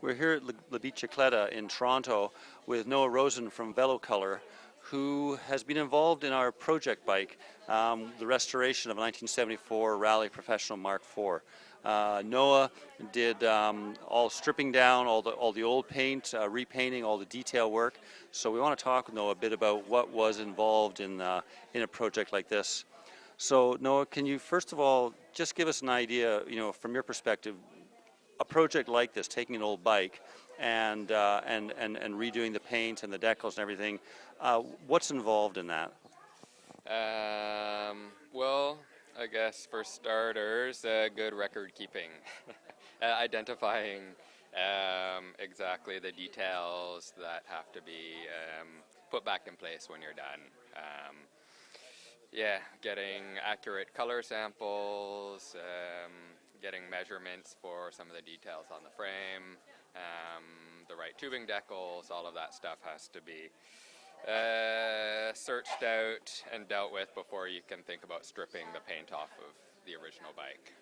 We're here at La Bicicletta in Toronto with Noah Rosen from VeloColour, who has been involved in our project bike, the restoration of a 1974 Raleigh Professional Mk IV. Noah did all stripping down, all the old paint, repainting, all the detail work. So we want to talk with Noah a bit about what was involved in a project like this. So Noah, can you first of all just give us an idea, from your perspective, a project like this, taking an old bike and redoing the paint and the decals and everything, what's involved in that? Well, I guess for starters, good record keeping, identifying exactly the details that have to be put back in place when you're done. Getting accurate color samples, getting measurements for some of the details on the frame, the right tubing decals, all of that stuff has to be searched out and dealt with before you can think about stripping the paint off of the original bike.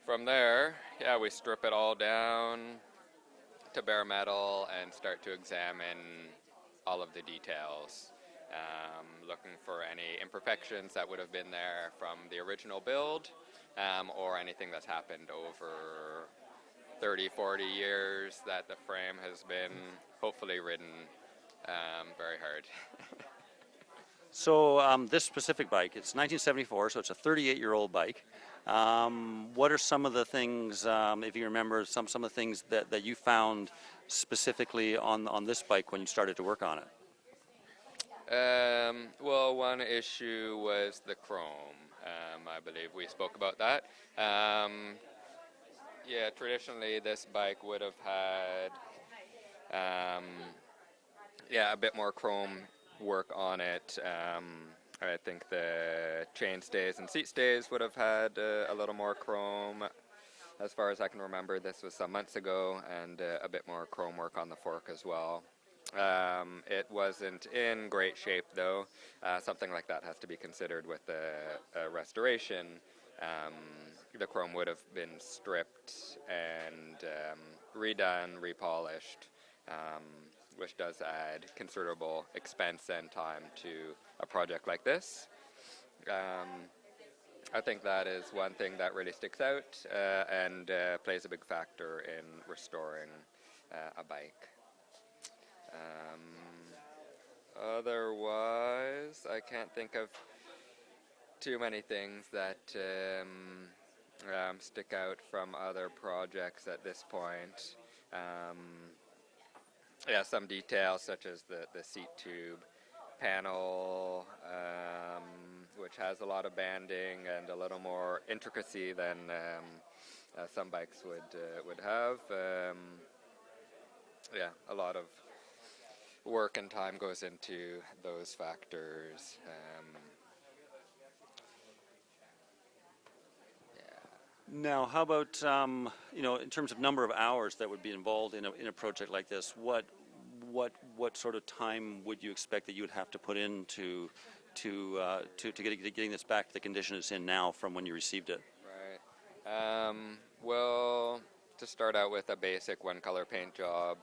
From there, we strip it all down to bare metal and start to examine all of the details. Looking for any imperfections that would have been there from the original build, or anything that's happened over 30, 40 years that the frame has been hopefully ridden very hard. So this specific bike, it's 1974, so it's a 38-year-old bike. What are some of the things, if you remember, some of the things that you found specifically on this bike when you started to work on it? Well, one issue was the chrome. I believe we spoke about that. Traditionally this bike would have had a bit more chrome work on it. I think the chain stays and seat stays would have had a little more chrome. As far as I can remember, this was some months ago, and a bit more chrome work on the fork as well. It wasn't in great shape though. Something like that has to be considered with the restoration. The chrome would have been stripped and redone, repolished, which does add considerable expense and time to a project like this. I think that is one thing that really sticks out and plays a big factor in restoring a bike. Otherwise, I can't think of too many things that stick out from other projects at this point. Some details such as the seat tube panel, which has a lot of banding and a little more intricacy than some bikes would have. A lot of work and time goes into those factors. Now, how about in terms of number of hours that would be involved in a project like this? What sort of time would you expect that you would have to put in to getting this back to the condition it's in now from when you received it? Right. Well, to start out with, a basic one-color paint job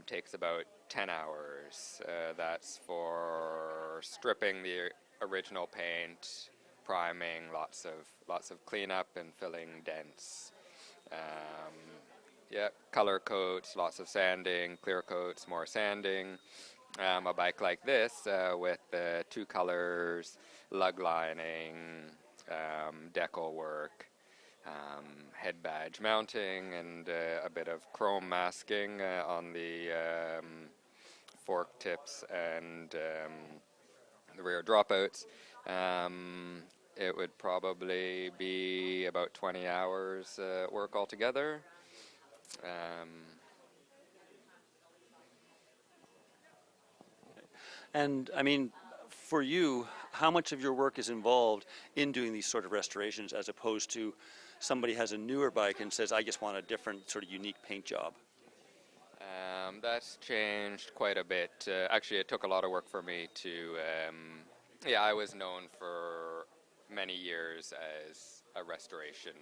takes about 10 hours. That's for stripping the original paint, priming, lots of cleanup and filling dents. Color coats, lots of sanding, clear coats, more sanding. A bike like this with two colors, lug lining, decal work, head badge mounting, and a bit of chrome masking on the fork tips and the rear dropouts. It would probably be about 20 hours work altogether. And I mean, for you, how much of your work is involved in doing these sort of restorations as opposed to somebody has a newer bike and says, I just want a different sort of unique paint job? That's changed quite a bit. Actually, it took a lot of work for me to... I was known for many years as a restoration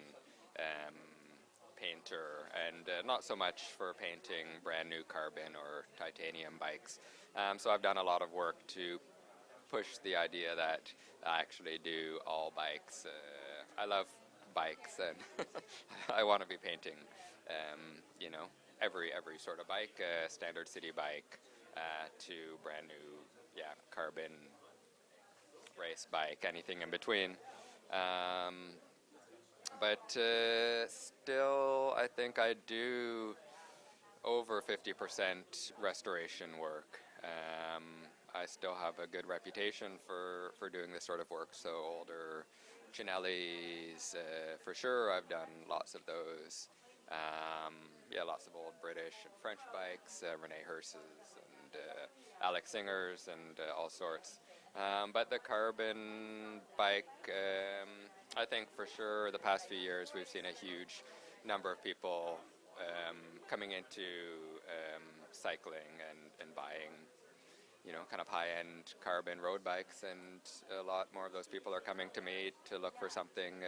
painter, and not so much for painting brand new carbon or titanium bikes. So I've done a lot of work to push the idea that I actually do all bikes. I love bikes, and I want to be painting, you know, every sort of bike, standard city bike to brand new, yeah, carbon race bike, anything in between. But still, I think I do over 50% restoration work. I still have a good reputation for doing this sort of work, so older Cinellis, for sure, I've done lots of those. Yeah, lots of old British and French bikes, Rene Hearses and Alex Singers and all sorts. But the carbon bike, I think for sure the past few years we've seen a huge number of people coming into cycling and buying, you know, kind of high-end carbon road bikes, and a lot more of those people are coming to me to look for something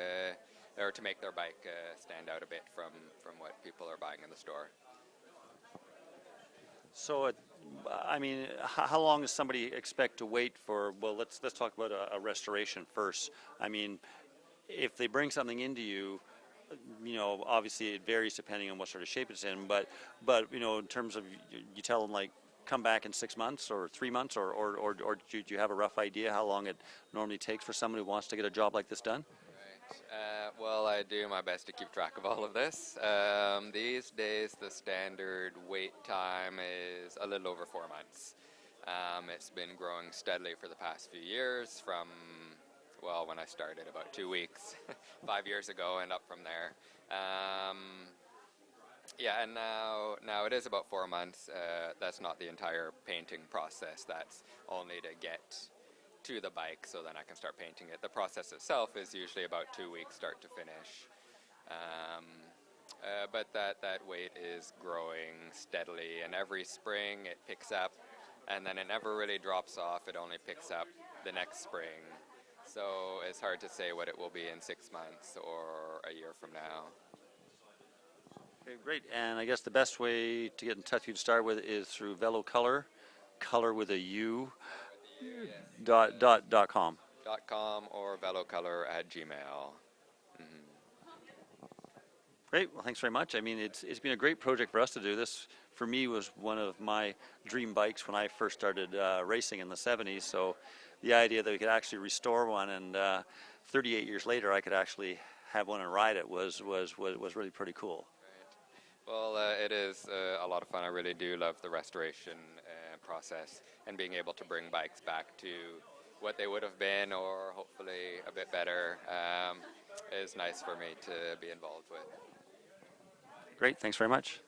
or to make their bike stand out a bit from what people are buying in the store. So, I mean, how long does somebody expect to wait for? Well, let's talk about a restoration first. I mean, if they bring something into you, you know, obviously it varies depending on what sort of shape it's in. But you know, in terms of you tell them like come back in 6 months or 3 months, or do you have a rough idea how long it normally takes for someone who wants to get a job like this done? Well, I do my best to keep track of all of this. These days, the standard wait time is a little over 4 months. It's been growing steadily for the past few years from, well, when I started about 2 weeks, 5 years ago, and up from there. Yeah, and now it is about 4 months. That's not the entire painting process. That's only to get to the bike so then I can start painting it. The process itself is usually about 2 weeks start to finish. But that weight is growing steadily, and every spring it picks up, and then it never really drops off. It only picks up the next spring. So it's hard to say what it will be in 6 months or a year from now. Okay, great. And I guess the best way to get in touch with you to start with is through VeloColour, color with a U, .com. .com or VeloColor@gmail. Great. Well, thanks very much. I mean, it's been a great project for us to do. This, for me, was one of my dream bikes when I first started racing in the 70s. So the idea that we could actually restore one, and 38 years later I could actually have one and ride it was really pretty cool. Well, it is a lot of fun. I really do love the restoration process, and being able to bring bikes back to what they would have been, or hopefully a bit better, is nice for me to be involved with. Great. Thanks very much.